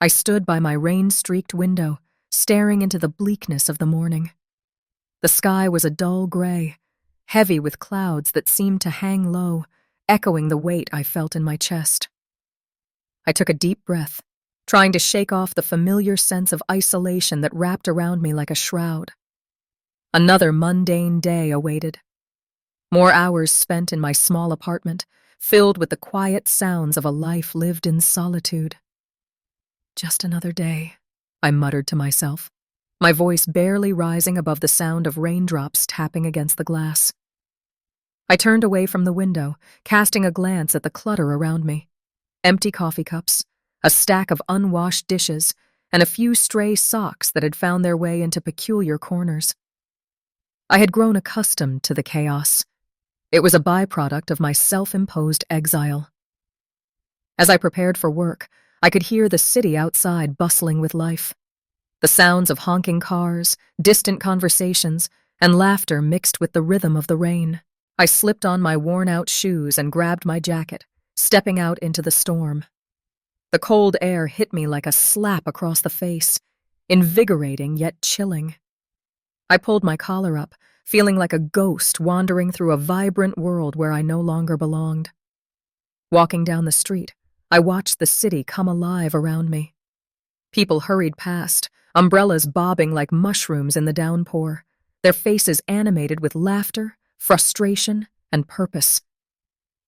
I stood by my rain-streaked window, staring into the bleakness of the morning. The sky was a dull gray, heavy with clouds that seemed to hang low, echoing the weight I felt in my chest. I took a deep breath, trying to shake off the familiar sense of isolation that wrapped around me like a shroud. Another mundane day awaited. More hours spent in my small apartment, filled with the quiet sounds of a life lived in solitude. Just another day, I muttered to myself, my voice barely rising above the sound of raindrops tapping against the glass. I turned away from the window, casting a glance at the clutter around me. Empty coffee cups, a stack of unwashed dishes, and a few stray socks that had found their way into peculiar corners. I had grown accustomed to the chaos. It was a byproduct of my self-imposed exile. As I prepared for work, I could hear the city outside bustling with life. The sounds of honking cars, distant conversations, and laughter mixed with the rhythm of the rain. I slipped on my worn-out shoes and grabbed my jacket, stepping out into the storm. The cold air hit me like a slap across the face, invigorating yet chilling. I pulled my collar up, feeling like a ghost wandering through a vibrant world where I no longer belonged. Walking down the street, I watched the city come alive around me. People hurried past, umbrellas bobbing like mushrooms in the downpour, their faces animated with laughter, frustration, and purpose.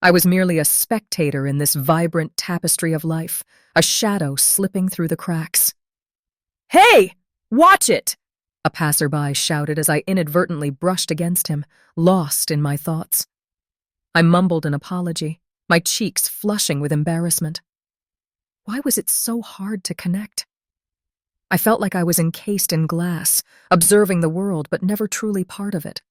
I was merely a spectator in this vibrant tapestry of life, a shadow slipping through the cracks. "Hey! Watch it!" a passerby shouted as I inadvertently brushed against him, lost in my thoughts. I mumbled an apology, my cheeks flushing with embarrassment. Why was it so hard to connect? I felt like I was encased in glass, observing the world but never truly part of it.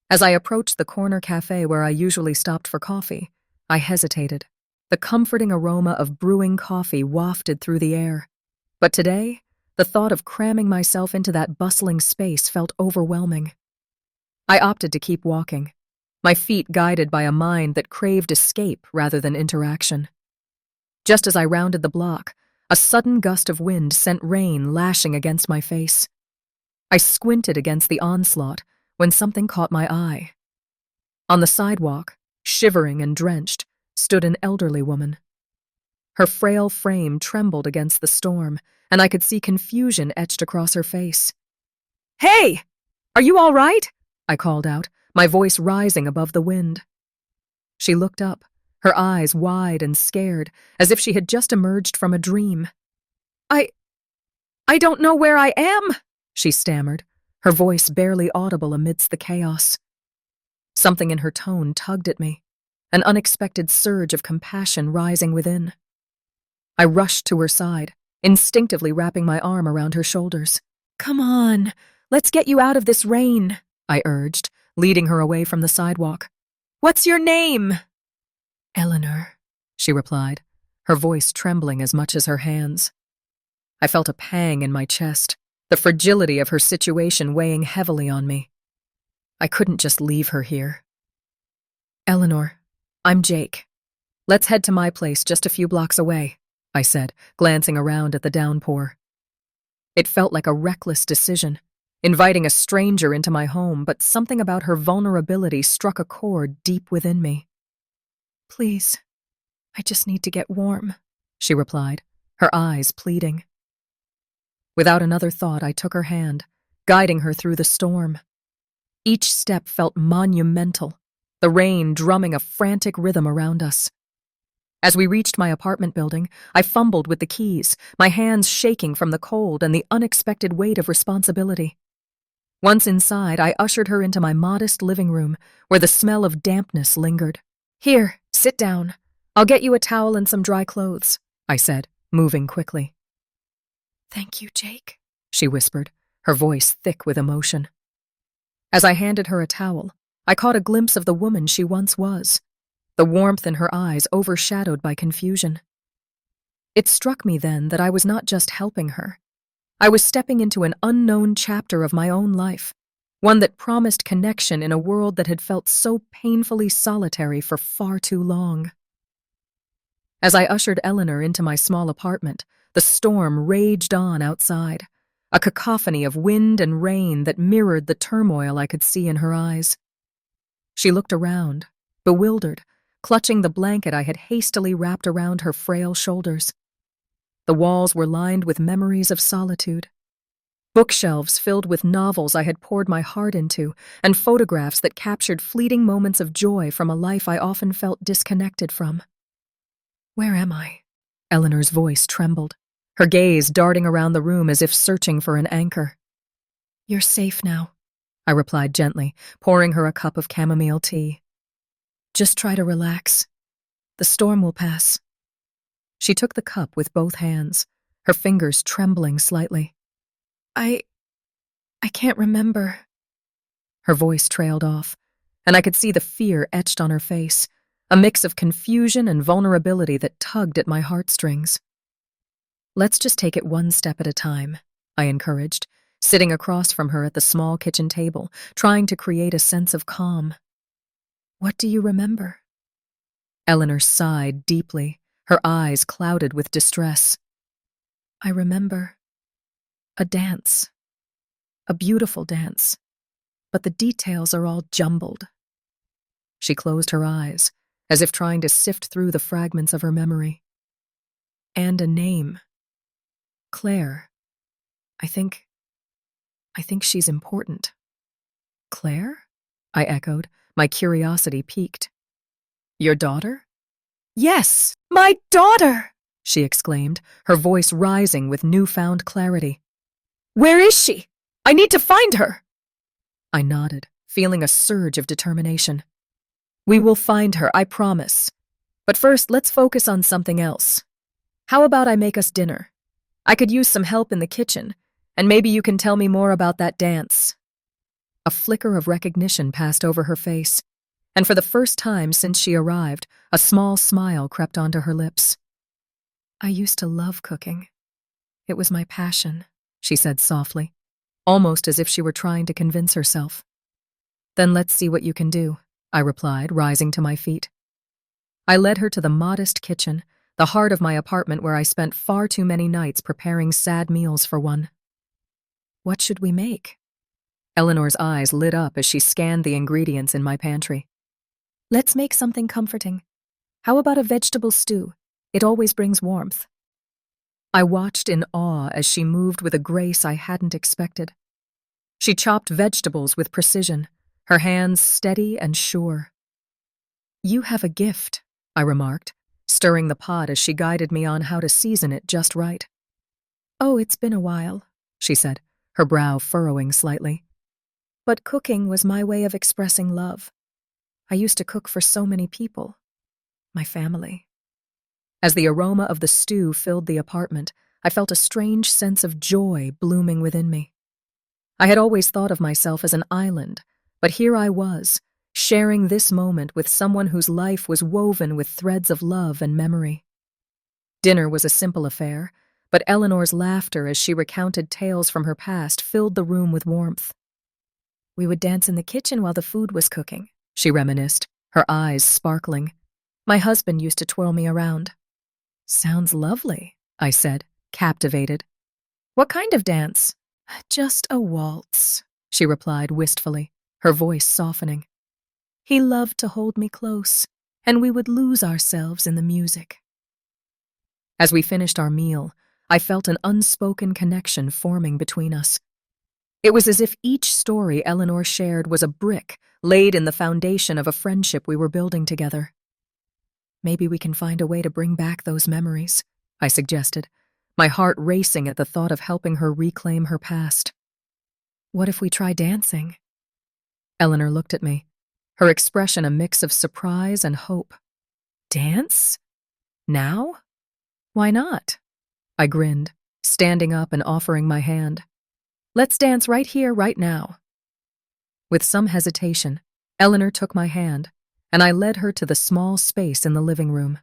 As I approached the corner cafe where I usually stopped for coffee, I hesitated. The comforting aroma of brewing coffee wafted through the air. But today, the thought of cramming myself into that bustling space felt overwhelming. I opted to keep walking, my feet guided by a mind that craved escape rather than interaction. Just as I rounded the block, a sudden gust of wind sent rain lashing against my face. I squinted against the onslaught when something caught my eye. On the sidewalk, shivering and drenched, stood an elderly woman. Her frail frame trembled against the storm, and I could see confusion etched across her face. "Hey! Are you all right?" I called out, my voice rising above the wind. She looked up, her eyes wide and scared, as if she had just emerged from a dream. I don't know where I am," she stammered, her voice barely audible amidst the chaos. Something in her tone tugged at me, an unexpected surge of compassion rising within. I rushed to her side, instinctively wrapping my arm around her shoulders. "Come on, let's get you out of this rain," I urged, leading her away from the sidewalk. "What's your name?" "Eleanor," she replied, her voice trembling as much as her hands. I felt a pang in my chest, the fragility of her situation weighing heavily on me. I couldn't just leave her here. "Eleanor, I'm Jake. Let's head to my place just a few blocks away," I said, glancing around at the downpour. It felt like a reckless decision, inviting a stranger into my home, but something about her vulnerability struck a chord deep within me. "Please, I just need to get warm," she replied, her eyes pleading. Without another thought, I took her hand, guiding her through the storm. Each step felt monumental, the rain drumming a frantic rhythm around us. As we reached my apartment building, I fumbled with the keys, my hands shaking from the cold and the unexpected weight of responsibility. Once inside, I ushered her into my modest living room, where the smell of dampness lingered. "Here, sit down. I'll get you a towel and some dry clothes," I said, moving quickly. "Thank you, Jake," she whispered, her voice thick with emotion. As I handed her a towel, I caught a glimpse of the woman she once was, the warmth in her eyes overshadowed by confusion. It struck me then that I was not just helping her. I was stepping into an unknown chapter of my own life, one that promised connection in a world that had felt so painfully solitary for far too long. As I ushered Eleanor into my small apartment, the The storm raged on outside, a cacophony of wind and rain that mirrored the turmoil I could see in her eyes. She looked around, bewildered, clutching the blanket I had hastily wrapped around her frail shoulders. The walls were lined with memories of solitude. Bookshelves filled with novels I had poured my heart into, and photographs that captured fleeting moments of joy from a life I often felt disconnected from. "Where am I?" Eleanor's voice trembled, her gaze darting around the room as if searching for an anchor. "You're safe now," I replied gently, pouring her a cup of chamomile tea. "Just try to relax. The storm will pass." She took the cup with both hands, her fingers trembling slightly. I can't remember." Her voice trailed off, and I could see the fear etched on her face, a mix of confusion and vulnerability that tugged at my heartstrings. "Let's just take it one step at a time," I encouraged, sitting across from her at the small kitchen table, trying to create a sense of calm. "What do you remember?" Eleanor sighed deeply, her eyes clouded with distress. "I remember a dance. A beautiful dance, but the details are all jumbled." She closed her eyes, as if trying to sift through the fragments of her memory. "And a name. Claire. I think she's important." "Claire?" I echoed, my curiosity piqued. "Your daughter?" "Yes, my daughter!" she exclaimed, her voice rising with newfound clarity. "Where is she? I need to find her!" I nodded, feeling a surge of determination. "We will find her, I promise. But first, let's focus on something else. How about I make us dinner? I could use some help in the kitchen, and maybe you can tell me more about that dance." A flicker of recognition passed over her face, and for the first time since she arrived, a small smile crept onto her lips. "I used to love cooking. It was my passion," she said softly, almost as if she were trying to convince herself. "Then let's see what you can do," I replied, rising to my feet. I led her to the modest kitchen, the heart of my apartment where I spent far too many nights preparing sad meals for one. "What should we make?" Eleanor's eyes lit up as she scanned the ingredients in my pantry. "Let's make something comforting. How about a vegetable stew? It always brings warmth." I watched in awe as she moved with a grace I hadn't expected. She chopped vegetables with precision, her hands steady and sure. "You have a gift," I remarked, stirring the pot as she guided me on how to season it just right. "Oh, it's been a while," she said, her brow furrowing slightly. "But cooking was my way of expressing love. I used to cook for so many people. My family." As the aroma of the stew filled the apartment, I felt a strange sense of joy blooming within me. I had always thought of myself as an island, but here I was, sharing this moment with someone whose life was woven with threads of love and memory. Dinner was a simple affair, but Eleanor's laughter as she recounted tales from her past filled the room with warmth. "We would dance in the kitchen while the food was cooking," she reminisced, her eyes sparkling. "My husband used to twirl me around." "Sounds lovely," I said, captivated. "What kind of dance?" "Just a waltz," she replied wistfully, her voice softening. "He loved to hold me close, and we would lose ourselves in the music." As we finished our meal, I felt an unspoken connection forming between us. It was as if each story Eleanor shared was a brick laid in the foundation of a friendship we were building together. "Maybe we can find a way to bring back those memories," I suggested, my heart racing at the thought of helping her reclaim her past. "What if we try dancing?" Eleanor looked at me, her expression a mix of surprise and hope. "Dance? Now? Why not?" I grinned, standing up and offering my hand. "Let's dance right here, right now." With some hesitation, Eleanor took my hand, and I led her to the small space in the living room.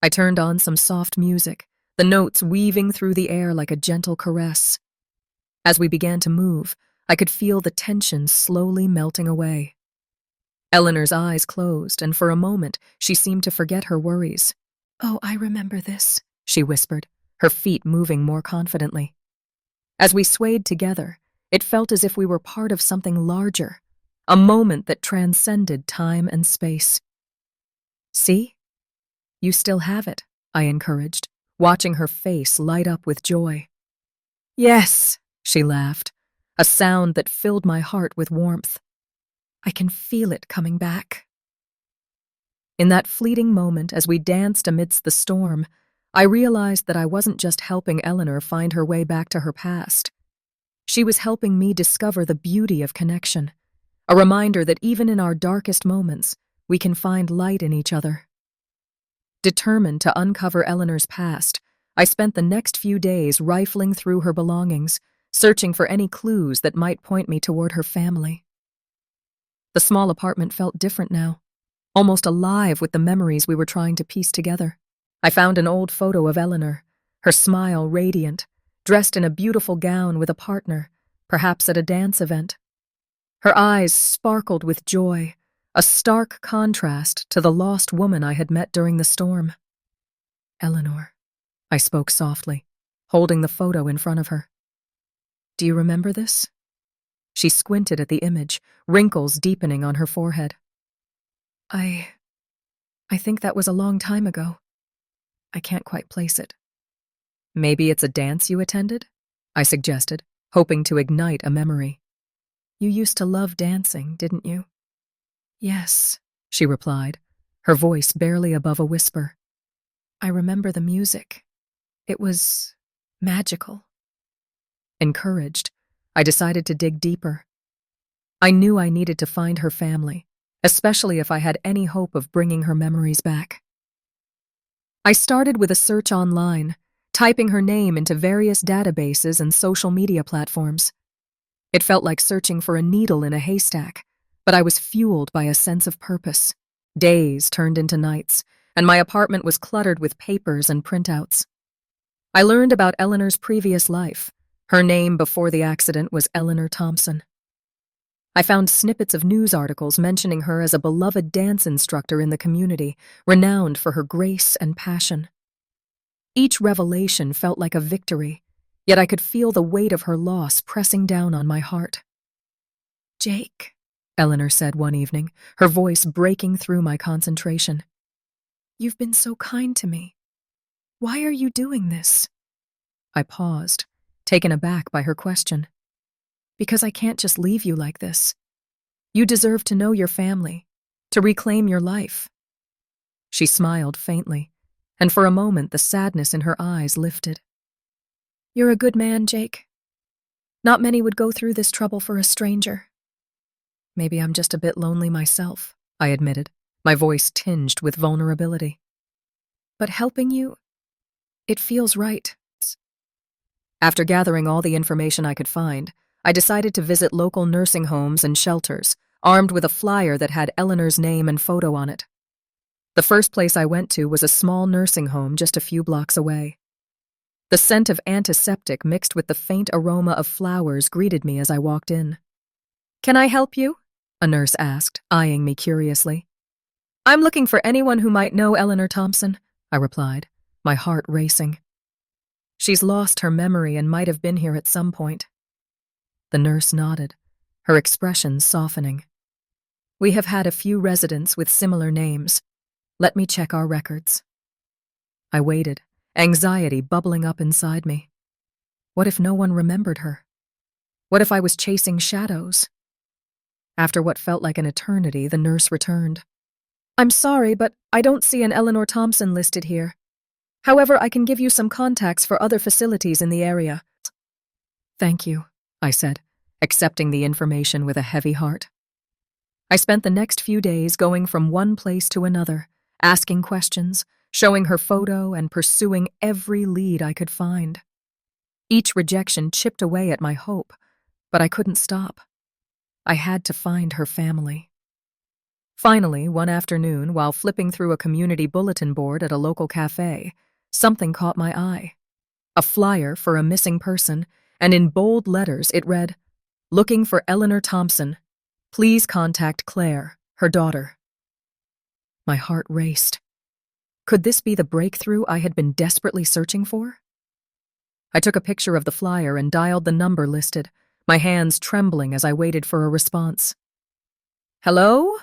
I turned on some soft music, the notes weaving through the air like a gentle caress. As we began to move, I could feel the tension slowly melting away. Eleanor's eyes closed, and for a moment she seemed to forget her worries. "Oh, I remember this," she whispered, her feet moving more confidently. As we swayed together, it felt as if we were part of something larger, a moment that transcended time and space. "See? You still have it," I encouraged, watching her face light up with joy. "Yes," she laughed, a sound that filled my heart with warmth. "I can feel it coming back." In that fleeting moment, as we danced amidst the storm, I realized that I wasn't just helping Eleanor find her way back to her past. She was helping me discover the beauty of connection, a reminder that even in our darkest moments, we can find light in each other. Determined to uncover Eleanor's past, I spent the next few days rifling through her belongings, searching for any clues that might point me toward her family. The small apartment felt different now, almost alive with the memories we were trying to piece together. I found an old photo of Eleanor, her smile radiant, dressed in a beautiful gown with a partner, perhaps at a dance event. Her eyes sparkled with joy, a stark contrast to the lost woman I had met during the storm. "Eleanor," I spoke softly, holding the photo in front of her. "Do you remember this?" She squinted at the image, wrinkles deepening on her forehead. I think that was a long time ago. I can't quite place it." "Maybe it's a dance you attended?" I suggested, hoping to ignite a memory. "You used to love dancing, didn't you?" "Yes," she replied, her voice barely above a whisper. "I remember the music. It was magical." Encouraged, I decided to dig deeper. I knew I needed to find her family, especially if I had any hope of bringing her memories back. I started with a search online, typing her name into various databases and social media platforms. It felt like searching for a needle in a haystack, but I was fueled by a sense of purpose. Days turned into nights, and my apartment was cluttered with papers and printouts. I learned about Eleanor's previous life. Her name before the accident was Eleanor Thompson. I found snippets of news articles mentioning her as a beloved dance instructor in the community, renowned for her grace and passion. Each revelation felt like a victory, yet I could feel the weight of her loss pressing down on my heart. "Jake," Eleanor said one evening, her voice breaking through my concentration. "You've been so kind to me. Why are you doing this?" I paused, taken aback by her question. "Because I can't just leave you like this. You deserve to know your family, to reclaim your life." She smiled faintly, and for a moment the sadness in her eyes lifted. "You're a good man, Jake. Not many would go through this trouble for a stranger." "Maybe I'm just a bit lonely myself," I admitted, my voice tinged with vulnerability. "But helping you, it feels right." After gathering all the information I could find, I decided to visit local nursing homes and shelters, armed with a flyer that had Eleanor's name and photo on it. The first place I went to was a small nursing home just a few blocks away. The scent of antiseptic mixed with the faint aroma of flowers greeted me as I walked in. "Can I help you?" a nurse asked, eyeing me curiously. "I'm looking for anyone who might know Eleanor Thompson," I replied, my heart racing. "She's lost her memory and might have been here at some point." The nurse nodded, her expression softening. "We have had a few residents with similar names. Let me check our records." I waited, anxiety bubbling up inside me. What if no one remembered her? What if I was chasing shadows? After what felt like an eternity, the nurse returned. "I'm sorry, but I don't see an Eleanor Thompson listed here. However, I can give you some contacts for other facilities in the area." "Thank you," I said, accepting the information with a heavy heart. I spent the next few days going from one place to another, asking questions, showing her photo, and pursuing every lead I could find. Each rejection chipped away at my hope, but I couldn't stop. I had to find her family. Finally, one afternoon, while flipping through a community bulletin board at a local cafe, something caught my eye. A flyer for a missing person, and in bold letters it read, "Looking for Eleanor Thompson. Please contact Claire, her daughter." My heart raced. Could this be the breakthrough I had been desperately searching for? I took a picture of the flyer and dialed the number listed, my hands trembling as I waited for a response. "Hello?"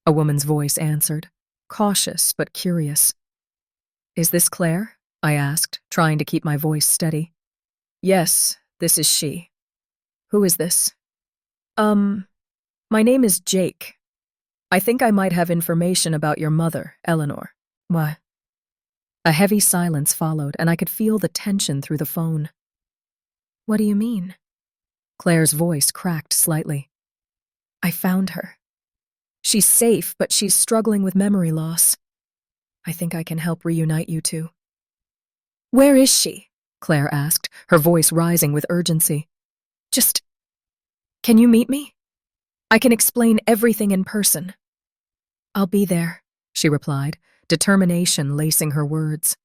A woman's voice answered, cautious but curious. "Is this Claire?" I asked, trying to keep my voice steady. "Yes, this is she." "Who is this?" My name is Jake. I think I might have information about your mother, Eleanor." "What?" A heavy silence followed, and I could feel the tension through the phone. "What do you mean?" Claire's voice cracked slightly. "I found her. She's safe, but she's struggling with memory loss. I think I can help reunite you two." "Where is she?" Claire asked, her voice rising with urgency. Can you meet me? I can explain everything in person." "I'll be there," she replied, determination lacing her words.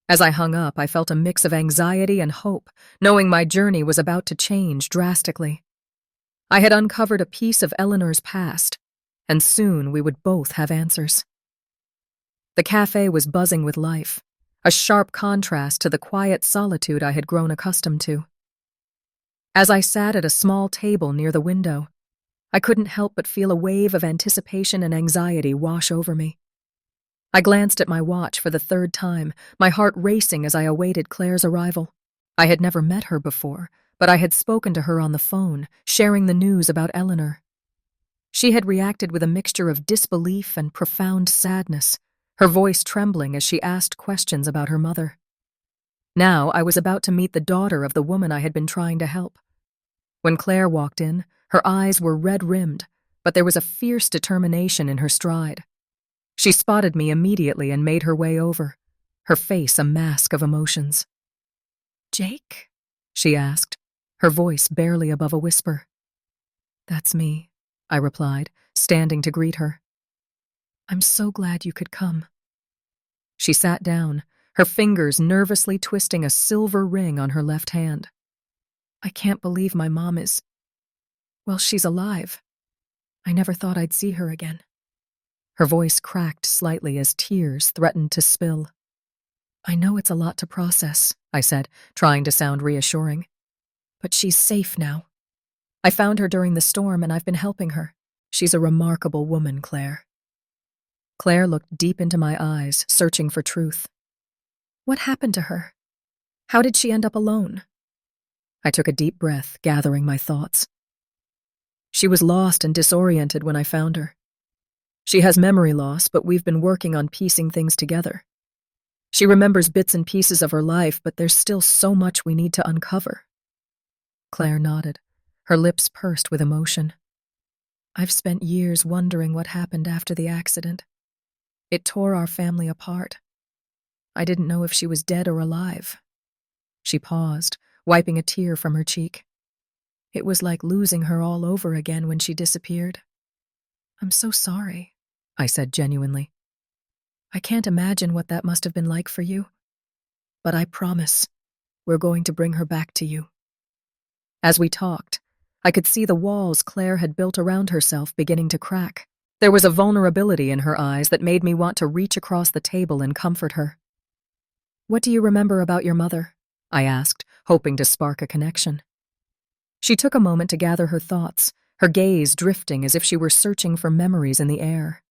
As I hung up, I felt a mix of anxiety and hope, knowing my journey was about to change drastically. I had uncovered a piece of Eleanor's past, and soon we would both have answers. The cafe was buzzing with life, a sharp contrast to the quiet solitude I had grown accustomed to. As I sat at a small table near the window, I couldn't help but feel a wave of anticipation and anxiety wash over me. I glanced at my watch for the third time, my heart racing as I awaited Claire's arrival. I had never met her before, but I had spoken to her on the phone, sharing the news about Eleanor. She had reacted with a mixture of disbelief and profound sadness, her voice trembling as she asked questions about her mother. Now I was about to meet the daughter of the woman I had been trying to help. When Claire walked in, her eyes were red-rimmed, but there was a fierce determination in her stride. She spotted me immediately and made her way over, her face a mask of emotions. "Jake?" she asked, her voice barely above a whisper. "That's me," I replied, standing to greet her. "I'm so glad you could come." She sat down, her fingers nervously twisting a silver ring on her left hand. "I can't believe my mom is... well, she's alive. I never thought I'd see her again." Her voice cracked slightly as tears threatened to spill. "I know it's a lot to process," I said, trying to sound reassuring. "But she's safe now. I found her during the storm and I've been helping her. She's a remarkable woman, Claire." Claire looked deep into my eyes, searching for truth. "What happened to her? How did she end up alone?" I took a deep breath, gathering my thoughts. "She was lost and disoriented when I found her. She has memory loss, but we've been working on piecing things together. She remembers bits and pieces of her life, but there's still so much we need to uncover." Claire nodded, her lips pursed with emotion. "I've spent years wondering what happened after the accident. It tore our family apart. I didn't know if she was dead or alive." She paused, wiping a tear from her cheek. "It was like losing her all over again when she disappeared." "I'm so sorry," I said genuinely. "I can't imagine what that must have been like for you. But I promise, we're going to bring her back to you." As we talked, I could see the walls Claire had built around herself beginning to crack. There was a vulnerability in her eyes that made me want to reach across the table and comfort her. "What do you remember about your mother?" I asked, hoping to spark a connection. She took a moment to gather her thoughts, her gaze drifting as if she were searching for memories in the air.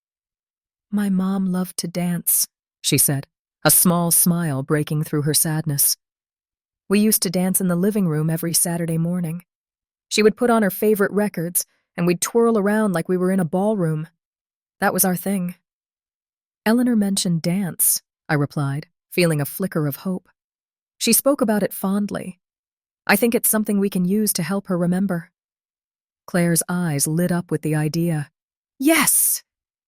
"My mom loved to dance," she said, a small smile breaking through her sadness. "We used to dance in the living room every Saturday morning. She would put on her favorite records, and we'd twirl around like we were in a ballroom. That was our thing." "Eleanor mentioned dance," I replied, feeling a flicker of hope. "She spoke about it fondly. I think it's something we can use to help her remember." Claire's eyes lit up with the idea. "Yes!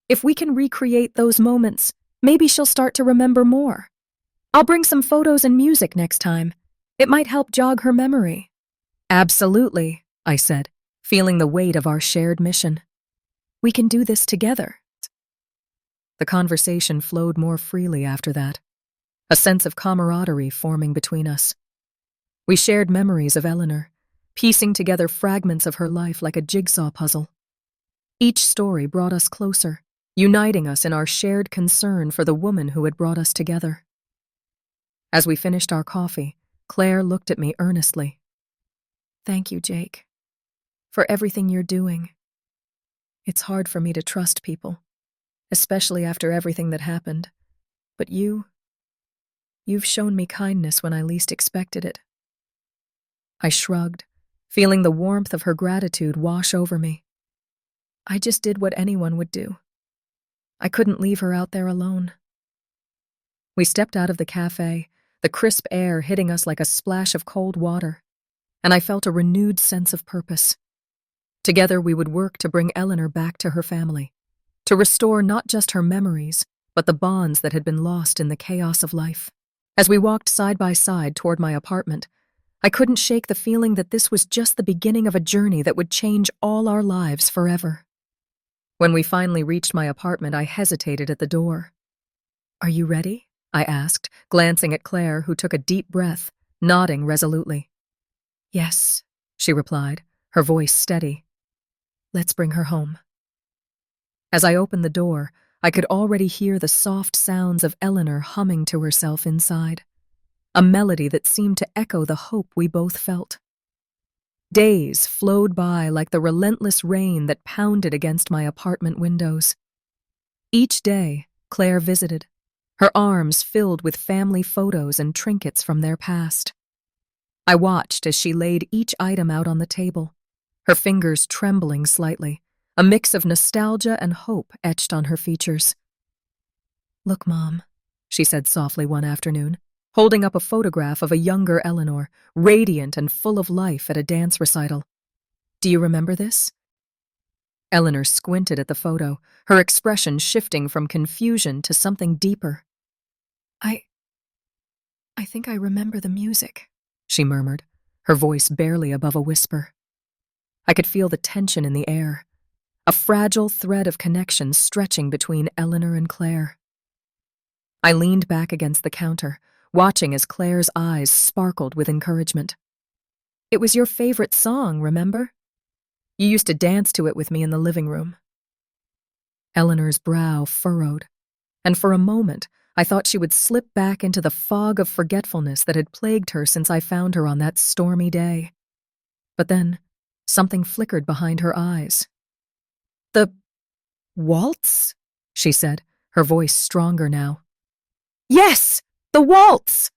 If we can recreate those moments, maybe she'll start to remember more. I'll bring some photos and music next time. It might help jog her memory." "Absolutely," I said, feeling the weight of our shared mission. "We can do this together." The conversation flowed more freely after that, a sense of camaraderie forming between us. We shared memories of Eleanor, piecing together fragments of her life like a jigsaw puzzle. Each story brought us closer, uniting us in our shared concern for the woman who had brought us together. As we finished our coffee, Claire looked at me earnestly. Thank you, Jake, for everything you're doing. It's hard for me to trust people, especially after everything that happened. But you've shown me kindness when I least expected it. I shrugged, feeling the warmth of her gratitude wash over me. I just did what anyone would do. I couldn't leave her out there alone. We stepped out of the cafe, the crisp air hitting us like a splash of cold water, and I felt a renewed sense of purpose. Together we would work to bring Eleanor back to her family, to restore not just her memories, but the bonds that had been lost in the chaos of life. As we walked side by side toward my apartment, I couldn't shake the feeling that this was just the beginning of a journey that would change all our lives forever. When we finally reached my apartment, I hesitated at the door. Are you ready? I asked, glancing at Claire, who took a deep breath, nodding resolutely. Yes, she replied, her voice steady. Let's bring her home. As I opened the door, I could already hear the soft sounds of Eleanor humming to herself inside, a melody that seemed to echo the hope we both felt. Days flowed by like the relentless rain that pounded against my apartment windows. Each day, Claire visited, her arms filled with family photos and trinkets from their past. I watched as she laid each item out on the table, her fingers trembling slightly, a mix of nostalgia and hope etched on her features. Look, Mom, she said softly one afternoon, holding up a photograph of a younger Eleanor, radiant and full of life at a dance recital. Do you remember this? Eleanor squinted at the photo, her expression shifting from confusion to something deeper. I think I remember the music, she murmured, her voice barely above a whisper. I could feel the tension in the air, a fragile thread of connection stretching between Eleanor and Claire. I leaned back against the counter, watching as Claire's eyes sparkled with encouragement. It was your favorite song, remember? You used to dance to it with me in the living room. Eleanor's brow furrowed, and for a moment I thought she would slip back into the fog of forgetfulness that had plagued her since I found her on that stormy day. But then, something flickered behind her eyes. The waltz? She said, her voice stronger now. Yes, the waltz!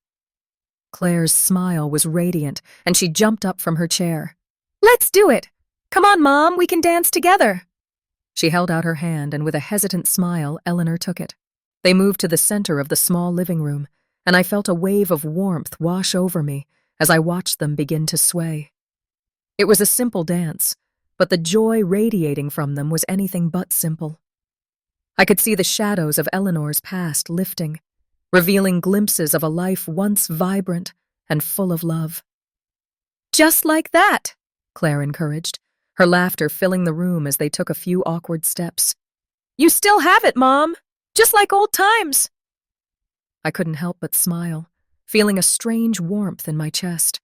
Claire's smile was radiant, and she jumped up from her chair. Let's do it! Come on, Mom, we can dance together! She held out her hand, and with a hesitant smile, Eleanor took it. They moved to the center of the small living room, and I felt a wave of warmth wash over me as I watched them begin to sway. It was a simple dance, but the joy radiating from them was anything but simple. I could see the shadows of Eleanor's past lifting, revealing glimpses of a life once vibrant and full of love. Just like that, Claire encouraged, her laughter filling the room as they took a few awkward steps. You still have it, Mom, just like old times. I couldn't help but smile, feeling a strange warmth in my chest.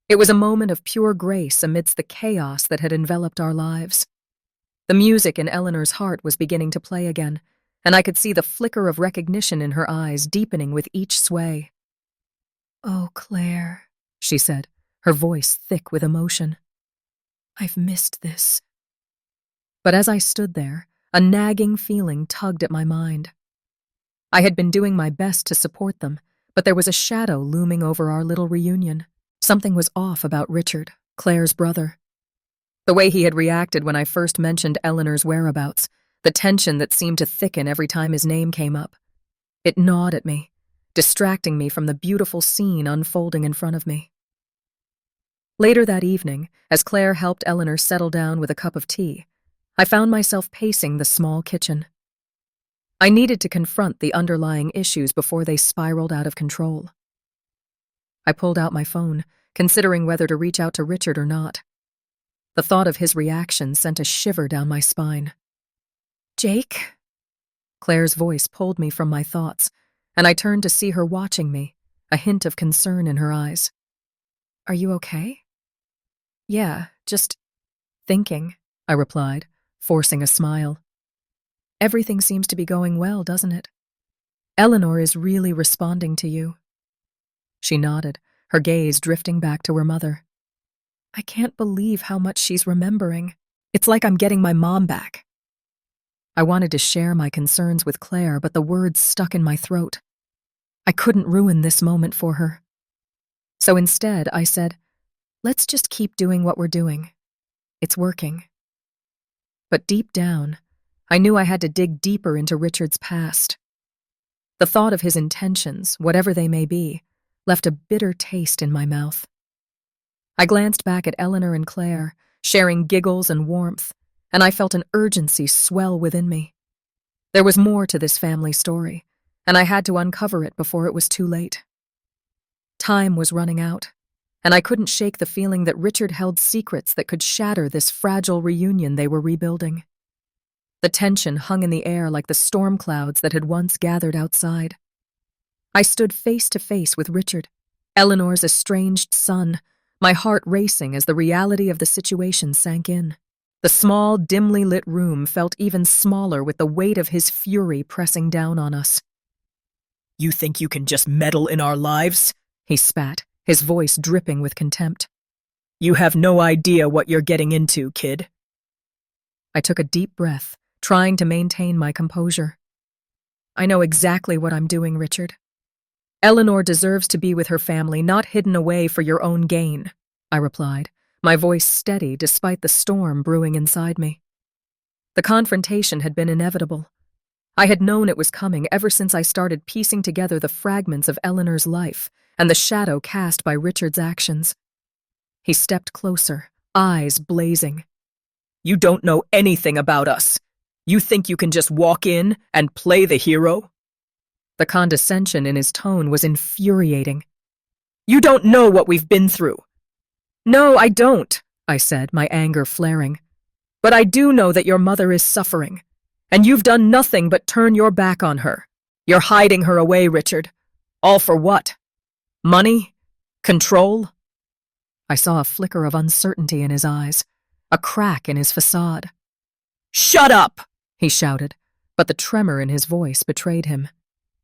It was a moment of pure grace amidst the chaos that had enveloped our lives. The music in Eleanor's heart was beginning to play again, and I could see the flicker of recognition in her eyes deepening with each sway. Oh, Claire, she said, her voice thick with emotion. I've missed this. But as I stood there, a nagging feeling tugged at my mind. I had been doing my best to support them, but there was a shadow looming over our little reunion. Something was off about Richard, Claire's brother. The way he had reacted when I first mentioned Eleanor's whereabouts, the tension that seemed to thicken every time his name came up. It gnawed at me, distracting me from the beautiful scene unfolding in front of me. Later that evening, as Claire helped Eleanor settle down with a cup of tea, I found myself pacing the small kitchen. I needed to confront the underlying issues before they spiraled out of control. I pulled out my phone, considering whether to reach out to Richard or not. The thought of his reaction sent a shiver down my spine. Jake? Claire's voice pulled me from my thoughts, and I turned to see her watching me, a hint of concern in her eyes. Are you okay? Yeah, just thinking, I replied, forcing a smile. Everything seems to be going well, doesn't it? Eleanor is really responding to you. She nodded, her gaze drifting back to her mother. I can't believe how much she's remembering. It's like I'm getting my mom back. I wanted to share my concerns with Claire, but the words stuck in my throat. I couldn't ruin this moment for her. So instead, I said, let's just keep doing what we're doing. It's working. But deep down, I knew I had to dig deeper into Richard's past. The thought of his intentions, whatever they may be, left a bitter taste in my mouth. I glanced back at Eleanor and Claire, sharing giggles and warmth, and I felt an urgency swell within me. There was more to this family story, and I had to uncover it before it was too late. Time was running out, and I couldn't shake the feeling that Richard held secrets that could shatter this fragile reunion they were rebuilding. The tension hung in the air like the storm clouds that had once gathered outside. I stood face to face with Richard, Eleanor's estranged son, my heart racing as the reality of the situation sank in. The small, dimly lit room felt even smaller with the weight of his fury pressing down on us. You think you can just meddle in our lives? He spat, his voice dripping with contempt. You have no idea what you're getting into, kid. I took a deep breath, trying to maintain my composure. I know exactly what I'm doing, Richard. Eleanor deserves to be with her family, not hidden away for your own gain, I replied, my voice steady despite the storm brewing inside me. The confrontation had been inevitable. I had known it was coming ever since I started piecing together the fragments of Eleanor's life and the shadow cast by Richard's actions. He stepped closer, eyes blazing. You don't know anything about us. You think you can just walk in and play the hero? The condescension in his tone was infuriating. You don't know what we've been through. No, I don't, I said, my anger flaring. But I do know that your mother is suffering, and you've done nothing but turn your back on her. You're hiding her away, Richard. All for what? Money? Control? I saw a flicker of uncertainty in his eyes, a crack in his facade. Shut up, he shouted, but the tremor in his voice betrayed him.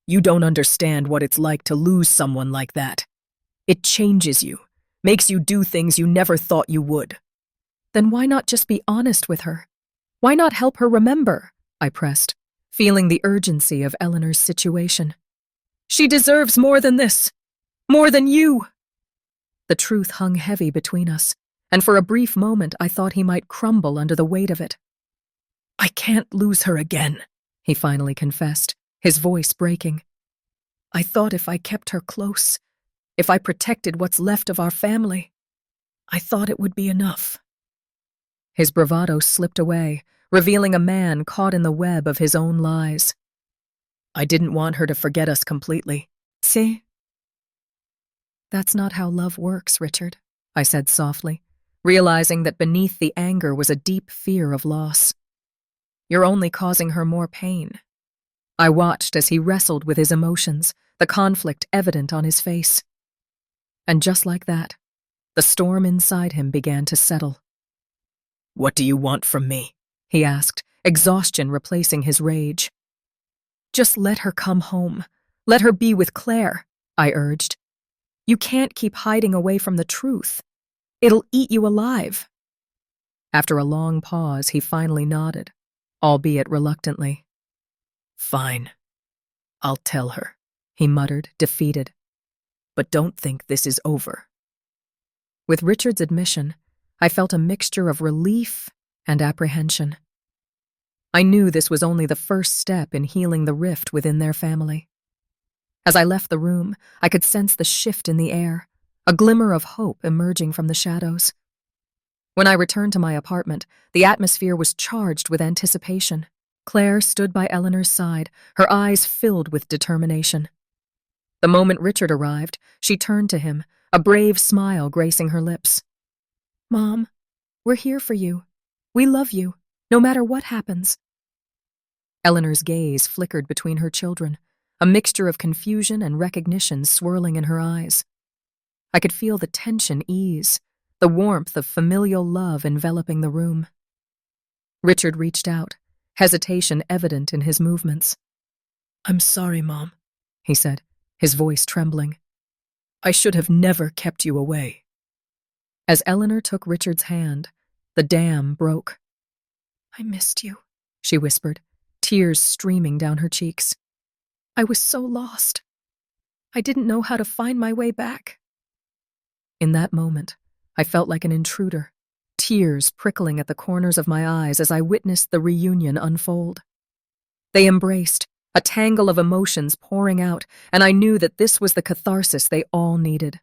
You don't understand what it's like to lose someone like that. It changes you, makes you do things you never thought you would. Then why not just be honest with her? Why not help her remember? I pressed, feeling the urgency of Eleanor's situation. She deserves more than this. More than you. The truth hung heavy between us, and for a brief moment I thought he might crumble under the weight of it. I can't lose her again, he finally confessed, his voice breaking. I thought if I kept her close, if I protected what's left of our family, I thought it would be enough. His bravado slipped away, revealing a man caught in the web of his own lies. I didn't want her to forget us completely. See? That's not how love works, Richard, I said softly, realizing that beneath the anger was a deep fear of loss. You're only causing her more pain. I watched as he wrestled with his emotions, the conflict evident on his face. And just like that, the storm inside him began to settle. What do you want from me? He asked, exhaustion replacing his rage. Just let her come home. Let her be with Claire, I urged. You can't keep hiding away from the truth. It'll eat you alive. After a long pause, he finally nodded, albeit reluctantly. Fine. I'll tell her, he muttered, defeated. But don't think this is over. With Richard's admission, I felt a mixture of relief and apprehension. I knew this was only the first step in healing the rift within their family. As I left the room, I could sense the shift in the air, a glimmer of hope emerging from the shadows. When I returned to my apartment, the atmosphere was charged with anticipation. Claire stood by Eleanor's side, her eyes filled with determination. The moment Richard arrived, she turned to him, a brave smile gracing her lips. Mom, we're here for you. We love you, no matter what happens. Eleanor's gaze flickered between her children, a mixture of confusion and recognition swirling in her eyes. I could feel the tension ease, the warmth of familial love enveloping the room. Richard reached out, hesitation evident in his movements. I'm sorry, Mom, he said, his voice trembling. I should have never kept you away. As Eleanor took Richard's hand, the dam broke. "I missed you," she whispered, tears streaming down her cheeks. "I was so lost. I didn't know how to find my way back." In that moment, I felt like an intruder, tears prickling at the corners of my eyes as I witnessed the reunion unfold. They embraced, a tangle of emotions pouring out, and I knew that this was the catharsis they all needed.